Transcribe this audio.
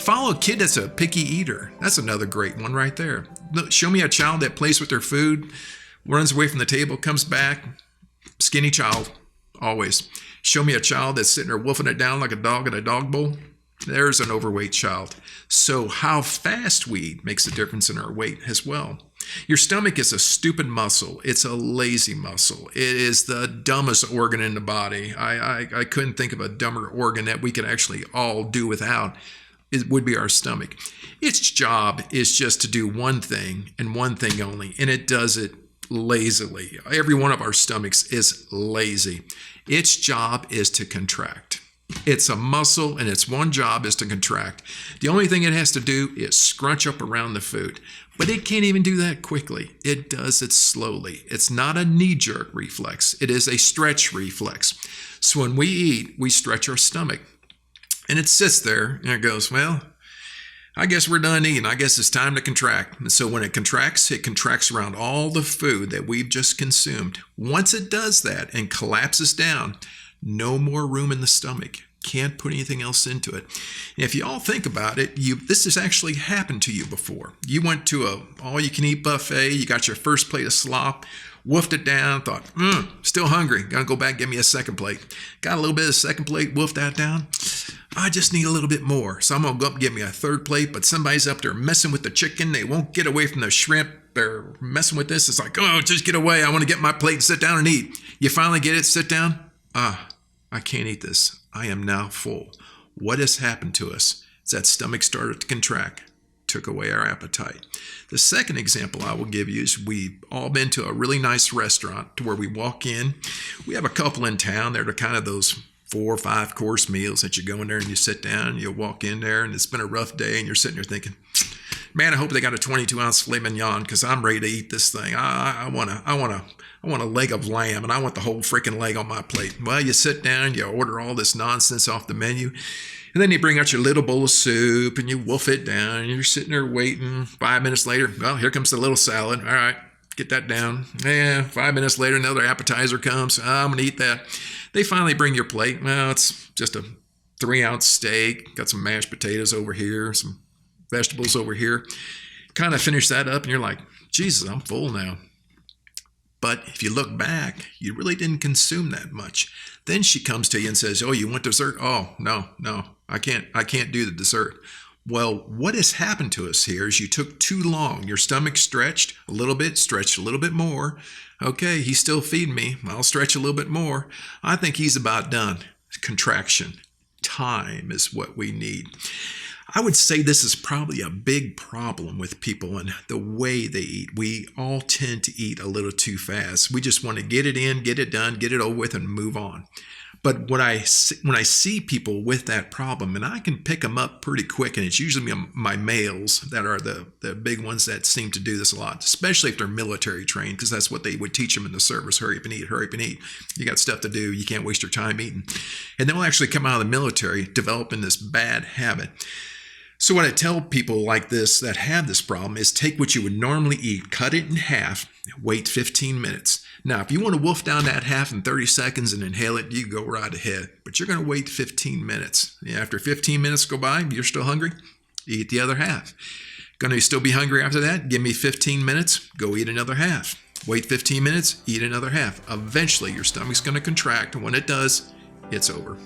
Follow a kid that's a picky eater. That's another great one right there. Look, show me a child that plays with their food, runs away from the table, comes back, skinny child, always. Show me a child that's sitting there wolfing it down like a dog in a dog bowl. There's an overweight child. So how fast we eat makes a difference in our weight as well. Your stomach is a stupid muscle. It's a lazy muscle. It is the dumbest organ in the body. I couldn't think of a dumber organ that we could actually all do without. It would be our stomach. Its job is just to do one thing and one thing only, and it does it lazily. Every one of our stomachs is lazy. Its job is to contract. It's a muscle, and its one job is to contract. The only thing it has to do is scrunch up around the food. But it can't even do that quickly. It does it slowly. It's not a knee-jerk reflex. It is a stretch reflex. So when we eat, we stretch our stomach. And it sits there, and it goes, well, I guess we're done eating. I guess it's time to contract. And so when it contracts around all the food that we've just consumed. Once it does that and collapses down, no more room in the stomach. Can't put anything else into it. And if you all think about it, this has actually happened to you before. You went to a all-you-can-eat buffet. You got your first plate of slop, woofed it down, thought, still hungry. Gotta go back and get me a second plate. Got a little bit of second plate, woofed that down. I just need a little bit more. So I'm gonna go up and get me a third plate, but somebody's up there messing with the chicken. They won't get away from the shrimp. They're messing with this. It's like, oh, just get away. I want to get my plate and sit down and eat. You finally get it, sit down. I can't eat this. I am now full. What has happened to us? Is that stomach started to contract, took away our appetite. The second example I will give you is we've all been to a really nice restaurant to where we walk in. We have a couple in town. They're kind of those 4 or 5 course meals that you go in there and you sit down and you walk in there and it's been a rough day and you're sitting there thinking, man, I hope they got a 22-ounce filet mignon because I'm ready to eat this thing. I want a leg of lamb and I want the whole freaking leg on my plate. Well, you sit down, you order all this nonsense off the menu, and then you bring out your little bowl of soup and you wolf it down and you're sitting there waiting. 5 minutes later, well, here comes the little salad. All right, get that down. Yeah, 5 minutes later, another appetizer comes. I'm going to eat that. They finally bring your plate. Well, it's just a 3-ounce steak. Got some mashed potatoes over here, some vegetables over here. Kind of finish that up and you're like, Jesus, I'm full now. But if you look back, you really didn't consume that much. Then she comes to you and says, oh, you want dessert? Oh, no, I can't do the dessert. Well, what has happened to us here is you took too long. Your stomach stretched a little bit more. Okay, he's still feeding me. I'll stretch a little bit more. I think he's about done. Contraction. Time is what we need. I would say this is probably a big problem with people and the way they eat. We all tend to eat a little too fast. We just want to get it in, get it done, get it over with, and move on. But when I see people with that problem, and I can pick them up pretty quick, and it's usually my males that are the big ones that seem to do this a lot, especially if they're military trained, because that's what they would teach them in the service. Hurry up and eat, hurry up and eat. You got stuff to do. You can't waste your time eating. And they'll actually come out of the military developing this bad habit. So what I tell people like this that have this problem is take what you would normally eat, cut it in half, wait 15 minutes. Now, if you want to wolf down that half in 30 seconds and inhale it, you go right ahead. But you're going to wait 15 minutes. After 15 minutes go by, you're still hungry, eat the other half. Going to still be hungry after that? Give me 15 minutes, go eat another half. Wait 15 minutes, eat another half. Eventually, your stomach's going to contract, and when it does, it's over.